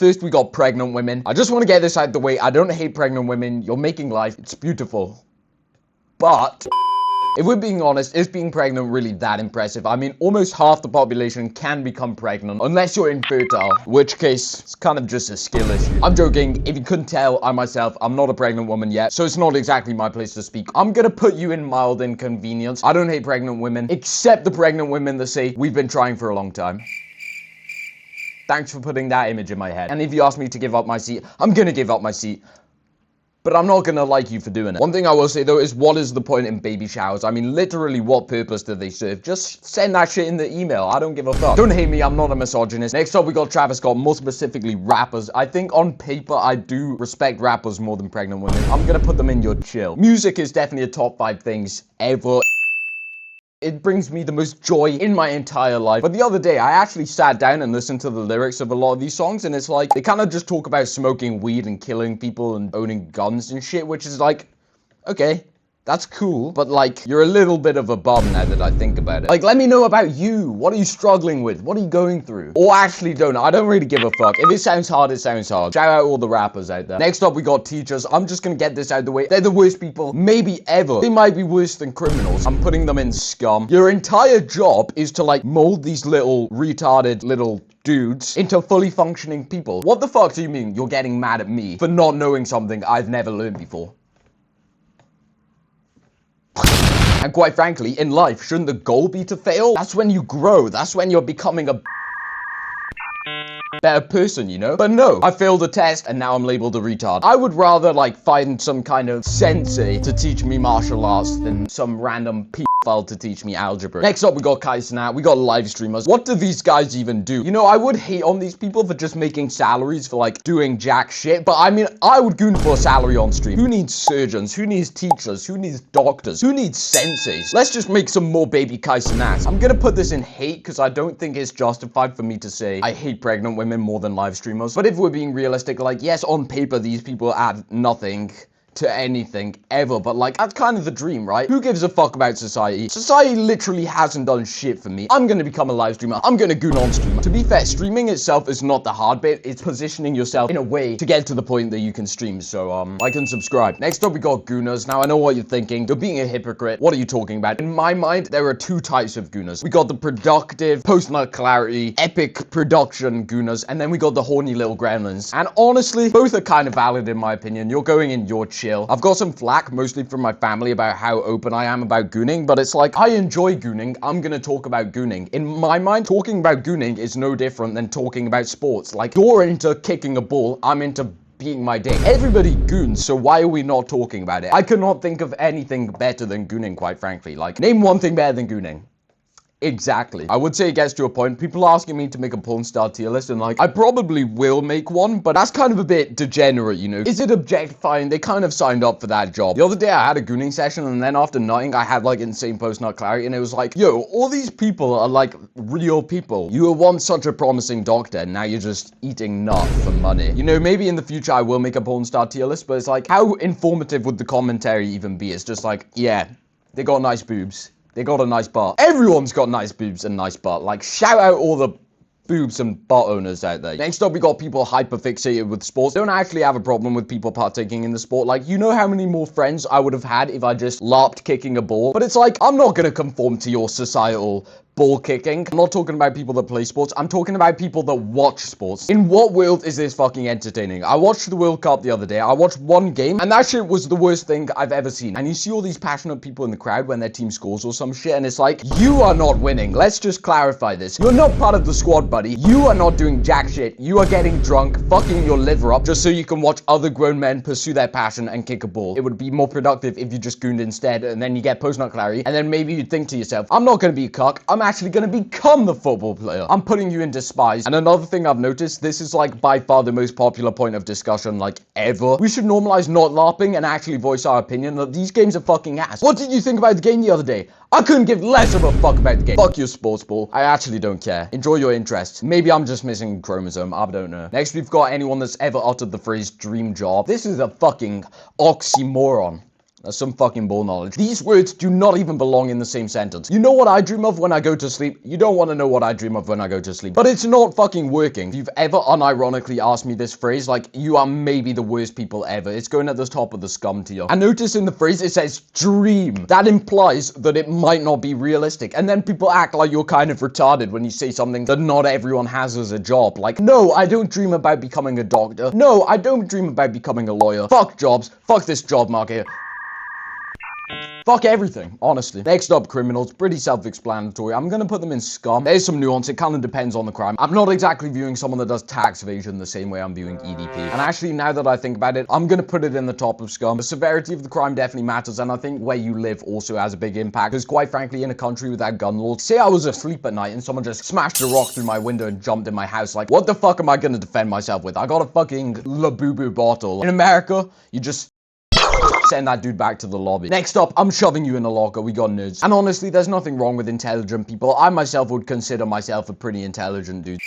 First, we got pregnant women. I just want to get this out of the way. I don't hate pregnant women. You're making life. It's beautiful. But if we're being honest, is being pregnant really that impressive? I mean, almost half the population can become pregnant unless you're infertile, in which case it's kind of just a skill issue. I'm joking. If you couldn't tell, I'm not a pregnant woman yet, so it's not exactly my place to speak. I'm gonna put you in mild inconvenience. I don't hate pregnant women, except the pregnant women that say, we've been trying for a long time. Thanks for putting that image in my head. And if you ask me to give up my seat, I'm gonna give up my seat. But I'm not gonna like you for doing it. One thing I will say though is, what is the point in baby showers? I mean, literally, what purpose do they serve? Just send that shit in the email. I don't give a fuck. Don't hate me, I'm not a misogynist. Next up, we got Travis Scott, more specifically rappers. I think on paper, I do respect rappers more than pregnant women. I'm gonna put them in your chill. Music is definitely a top 5 things ever. It brings me the most joy in my entire life. But the other day, I actually sat down and listened to the lyrics of a lot of these songs, and it's like, they kind of just talk about smoking weed and killing people and owning guns and shit, which is like, okay, that's cool, but like, you're a little bit of a bum now that I think about it. Like, let me know about you. What are you struggling with? What are you going through? Or actually don't. I don't really give a fuck. If it sounds hard, it sounds hard. Shout out all the rappers out there. Next up, we got teachers. I'm just gonna get this out of the way. They're the worst people, maybe ever. They might be worse than criminals. I'm putting them in scum. Your entire job is to like mold these little retarded little dudes into fully functioning people. What the fuck do you mean you're getting mad at me for not knowing something I've never learned before? And quite frankly, in life, shouldn't the goal be to fail? That's when you grow. That's when you're becoming a better person, you know? But no, I failed a test and now I'm labeled a retard. I would rather like find some kind of sensei to teach me martial arts than some random pedophile to teach me algebra. Next up, we got Kai Cenat. We got live streamers. What do these guys even do? You know, I would hate on these people for just making salaries for like doing jack shit, but I mean, I would goon for a salary on stream. Who needs surgeons? Who needs teachers? Who needs doctors? Who needs senseis? Let's just make some more baby Kai Cenats. I'm gonna put this in hate because I don't think it's justified for me to say I hate pregnant women more than live streamers. But if we're being realistic, like, yes, on paper, these people add nothing to anything ever, but like, that's kind of the dream, right? Who gives a fuck about society? Society literally hasn't done shit for me. I'm gonna become a live streamer. I'm gonna goon on stream. To be fair, streaming itself is not the hard bit. It's positioning yourself in a way to get to the point that you can stream. So like and subscribe. Next up, we got gooners. Now I know what you're thinking. You're being a hypocrite. What are you talking about? In my mind, there are 2 types of gooners. We got the productive, post-nut clarity, epic production gooners, and then we got the horny little gremlins. And honestly, both are kind of valid in my opinion. You're going in your chill. I've got some flack, mostly from my family, about how open I am about gooning, but it's like, I enjoy gooning. I'm gonna talk about gooning. In my mind, talking about gooning is no different than talking about sports. Like, you're into kicking a ball, I'm into beating my dick. Everybody goons, so why are we not talking about it? I cannot think of anything better than gooning, quite frankly. Like, name one thing better than gooning. Exactly. I would say it gets to a point, people are asking me to make a porn star tier list, and like, I probably will make one, but that's kind of a bit degenerate, you know? Is it objectifying? They kind of signed up for that job. The other day, I had a gooning session, and then after nutting, I had like insane post-nut clarity, and it was like, yo, all these people are like real people. You were once such a promising doctor, and now you're just eating nut for money. You know, maybe in the future, I will make a porn star tier list, but it's like, how informative would the commentary even be? It's just like, yeah, they got nice boobs. They got a nice butt. Everyone's got nice boobs and nice butt. Like, shout out all the boobs and butt owners out there. Next up, we got people hyper-fixated with sports. Don't actually have a problem with people partaking in the sport. Like, you know how many more friends I would have had if I just larped kicking a ball? But it's like, I'm not gonna conform to your societal ball kicking. I'm not talking about people that play sports. I'm talking about people that watch sports. In what world is this fucking entertaining? I watched the World Cup the other day. I watched one game, and that shit was the worst thing I've ever seen. And you see all these passionate people in the crowd when their team scores or some shit, and it's like, you are not winning. Let's just clarify this. You're not part of the squad, buddy. You are not doing jack shit. You are getting drunk, fucking your liver up, just so you can watch other grown men pursue their passion and kick a ball. It would be more productive if you just gooned instead, and then you get post-nut clarity, and then maybe you'd think to yourself, I'm not gonna be a cuck. I'm actually gonna become the football player. I'm putting you in despise. And another thing I've noticed, this is like by far the most popular point of discussion like ever. We should normalize not LARPing and actually voice our opinion that these games are fucking ass. What did you think about the game the other day? I couldn't give less of a fuck about the game. Fuck your sports ball. I actually don't care. Enjoy your interest. Maybe I'm just missing a chromosome. I don't know. Next, we've got anyone that's ever uttered the phrase dream job. This is a fucking oxymoron. That's some fucking bull knowledge. These words do not even belong in the same sentence. You know what I dream of when I go to sleep? You don't want to know what I dream of when I go to sleep. But it's not fucking working. If you've ever unironically asked me this phrase, like, you are maybe the worst people ever. It's going at the top of the scum tier. And notice in the phrase it says dream. That implies that it might not be realistic. And then people act like you're kind of retarded when you say something that not everyone has as a job. Like, no, I don't dream about becoming a doctor. No, I don't dream about becoming a lawyer. Fuck jobs. Fuck this job market. Fuck everything, honestly. Next up, criminals. Pretty self-explanatory. I'm gonna put them in scum. There's some nuance. It kind of depends on the crime. I'm not exactly viewing someone that does tax evasion the same way I'm viewing EDP. And actually, now that I think about it, I'm gonna put it in the top of scum. The severity of the crime definitely matters, and I think where you live also has a big impact. Because quite frankly, in a country without gun laws, say I was asleep at night and someone just smashed a rock through my window and jumped in my house, like, what the fuck am I gonna defend myself with? I got a fucking Labubu bottle. In America, you just send that dude back to the lobby. Next up, I'm shoving you in a locker. We got nerds. And honestly, there's nothing wrong with intelligent people. I myself would consider myself a pretty intelligent dude.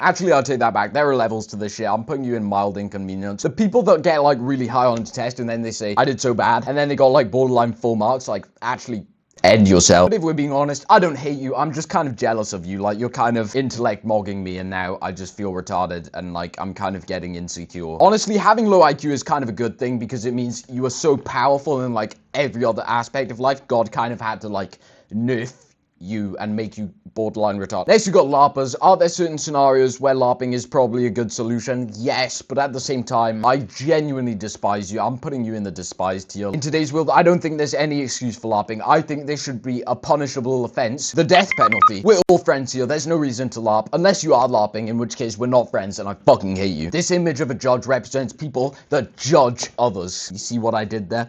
Actually, I'll take that back. There are levels to this shit. I'm putting you in mild inconvenience. The people that get, like, really high on a test and then they say, I did so bad, and then they got, like, borderline full marks, like, actually end yourself. But if we're being honest, I don't hate you. I'm just kind of jealous of you. Like, you're kind of intellect mogging me, and now I just feel retarded, and, like, I'm kind of getting insecure. Honestly, having low IQ is kind of a good thing because it means you are so powerful in, like, every other aspect of life. God kind of had to, like, nerf you and make you borderline retarded. Next, we got LARPers. Are there certain scenarios where LARPing is probably a good solution? Yes, but at the same time, I genuinely despise you. I'm putting you in the despised tier. In today's world, I don't think there's any excuse for LARPing. I think there should be a punishable offense, the death penalty. We're all friends here. There's no reason to LARP, unless you are LARPing, in which case we're not friends and I fucking hate you. This image of a judge represents people that judge others. You see what I did there?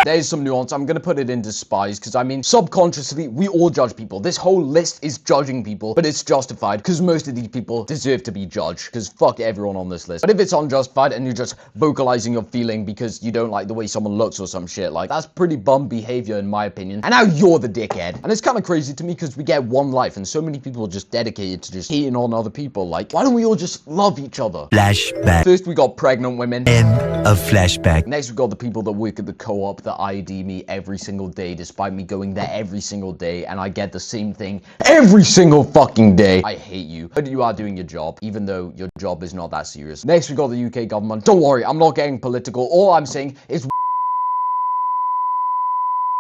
There's some nuance. I'm gonna put it in despise because I mean subconsciously we all judge people. This whole list is judging people, but it's justified because most of these people deserve to be judged because fuck everyone on this list. But if it's unjustified and you're just vocalizing your feeling because you don't like the way someone looks or some shit, like, that's pretty bum behavior in my opinion. And now you're the dickhead. And it's kind of crazy to me because we get one life and so many people are just dedicated to just hating on other people. Like, why don't we all just love each other? Flashback. First we got pregnant women. End of flashback. Next we got the people that work at the co-op that ID me every single day despite me going there every single day and I get the same thing every single fucking day. I hate you, but you are doing your job even though your job is not that serious. Next we got the UK government. Don't worry, I'm not getting political. All I'm saying is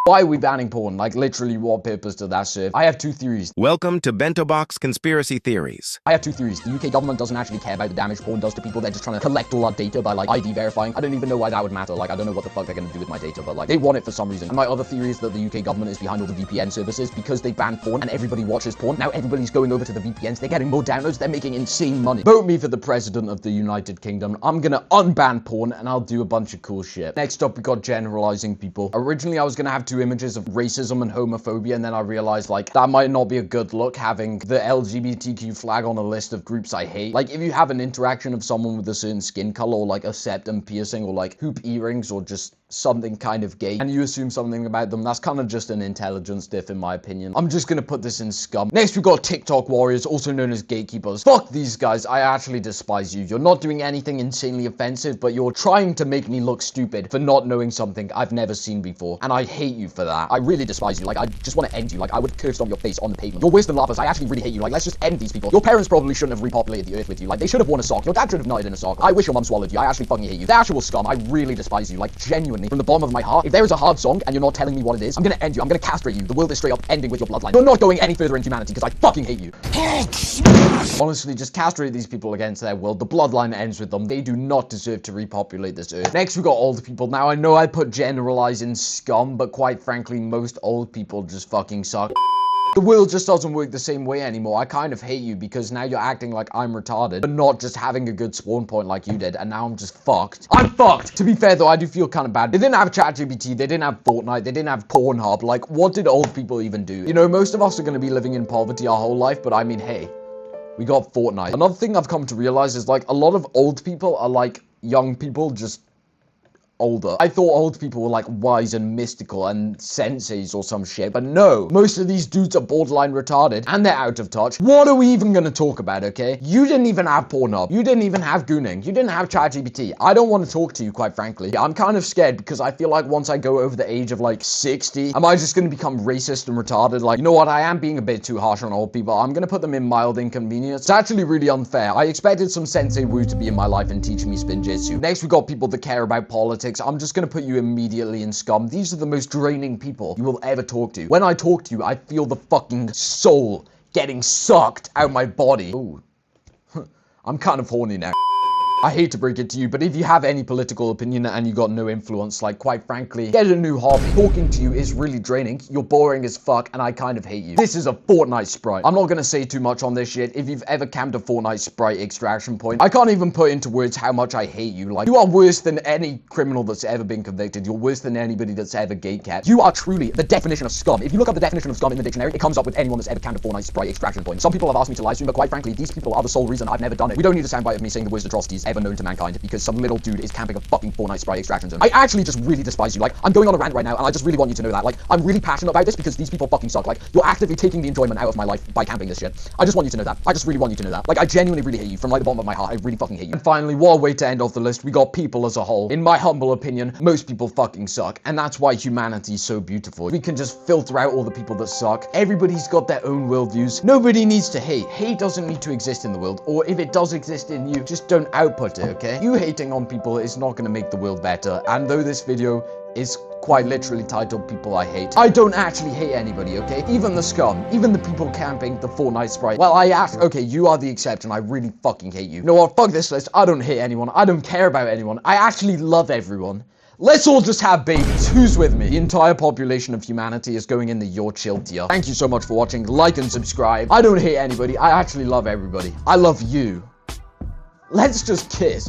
why are we banning porn? Like, literally, what purpose does that serve? I have two theories. Welcome to Bento Box Conspiracy Theories. I have two theories. The UK government doesn't actually care about the damage porn does to people. They're just trying to collect all our data by, like, ID verifying. I don't even know why that would matter. Like, I don't know what the fuck they're gonna do with my data, but, like, they want it for some reason. And my other theory is that the UK government is behind all the VPN services because they banned porn and everybody watches porn. Now everybody's going over to the VPNs. They're getting more downloads. They're making insane money. Vote me for the president of the United Kingdom. I'm gonna unban porn and I'll do a bunch of cool shit. Next up, we got generalizing people. Originally, I was gonna have two images of racism and homophobia, and then I realized, like, that might not be a good look, having the LGBTQ flag on a list of groups I hate. Like, if you have an interaction of someone with a certain skin color, or like a septum piercing, or like hoop earrings, or just something kind of gay, and you assume something about them, that's kind of just an intelligence diff in my opinion. I'm just gonna put this in scum. Next we got TikTok warriors, also known as gatekeepers. Fuck these guys, I actually despise you. You're not doing anything insanely offensive, but you're trying to make me look stupid for not knowing something I've never seen before, and I hate you for that. I really despise you. Like, I just want to end you. Like, I would curse on your face on the pavement. You're worse than LARPers. I actually really hate you. Like, let's just end these people. Your parents probably shouldn't have repopulated the earth with you. Like, they should have worn a sock. Your dad should have nutted in a sock. I wish your mum swallowed you. I actually fucking hate you. The actual scum. I really despise you. Like, genuinely, from the bottom of my heart. If there is a hard song and you're not telling me what it is, I'm gonna end you. I'm gonna castrate you. The world is straight up ending with your bloodline. You're not going any further in humanity because I fucking hate you. Honestly, just castrate these people against their will. The bloodline ends with them. They do not deserve to repopulate this earth. Next, we got old people. Now, I know I put generalize in scum, but quite frankly, most old people just fucking suck. The world just doesn't work the same way anymore. I kind of hate you because now you're acting like I'm retarded, but not just having a good spawn point like you did, and now I'm just fucked. I'm fucked! To be fair though, I do feel kind of bad. They didn't have ChatGPT, they didn't have Fortnite, they didn't have Pornhub. Like, what did old people even do? You know, most of us are gonna be living in poverty our whole life, but I mean, hey, we got Fortnite. Another thing I've come to realize is, like, a lot of old people are like young people just older. I thought old people were like wise and mystical and senseis or some shit, but no. Most of these dudes are borderline retarded and they're out of touch. What are we even gonna talk about, okay? You didn't even have Pornhub. You didn't even have Gooning. You didn't have ChatGPT. I don't want to talk to you, quite frankly. I'm kind of scared because I feel like once I go over the age of like 60, am I just gonna become racist and retarded? Like, you know what? I am being a bit too harsh on old people. I'm gonna put them in mild inconvenience. It's actually really unfair. I expected some Sensei Wu to be in my life and teach me Spinjitzu. Next, we got people that care about politics. I'm just gonna put you immediately in scum. These are the most draining people you will ever talk to. When I talk to you, I feel the fucking soul getting sucked out my body. Ooh. I'm kind of horny now. I hate to break it to you, but if you have any political opinion and you got no influence, like, quite frankly, get a new hobby. Talking to you is really draining. You're boring as fuck, and I kind of hate you. This is a Fortnite sprite. I'm not gonna say too much on this shit. If you've ever camped a Fortnite sprite extraction point, I can't even put into words how much I hate you. Like, you are worse than any criminal that's ever been convicted. You're worse than anybody that's ever gatekept. You are truly the definition of scum. If you look up the definition of scum in the dictionary, it comes up with anyone that's ever camped a Fortnite sprite extraction point. Some people have asked me to live stream, but quite frankly, these people are the sole reason I've never done it. We don't need a soundbite of me saying the worst atrocities ever known to mankind, because some little dude is camping a fucking Fortnite sprite extraction zone. I actually just really despise you. Like, I'm going on a rant right now, and I just really want you to know that. Like, I'm really passionate about this because these people fucking suck. Like, you're actively taking the enjoyment out of my life by camping this shit. I just want you to know that. I just really want you to know that. Like, I genuinely really hate you from like the bottom of my heart. I really fucking hate you. And finally, what a way to end off the list, we got people as a whole. In my humble opinion, most people fucking suck, and that's why humanity is so beautiful. We can just filter out all the people that suck. Everybody's got their own worldviews. Nobody needs to hate. Hate doesn't need to exist in the world, or if it does exist in you, just don't output it, okay? You hating on people is not going to make the world better, and though this video is quite literally titled People I Hate, I don't actually hate anybody, okay? Even the scum, even the people camping the Fortnite sprite. Well, okay, you are the exception. I really fucking hate you. You know what? Fuck this list. I don't hate anyone. I don't care about anyone. I actually love everyone. Let's all just have babies. Who's with me? The entire population of humanity is going in the You're Chill tier. Thank you so much for watching. Like and subscribe. I don't hate anybody. I actually love everybody. I love you. Let's just kiss.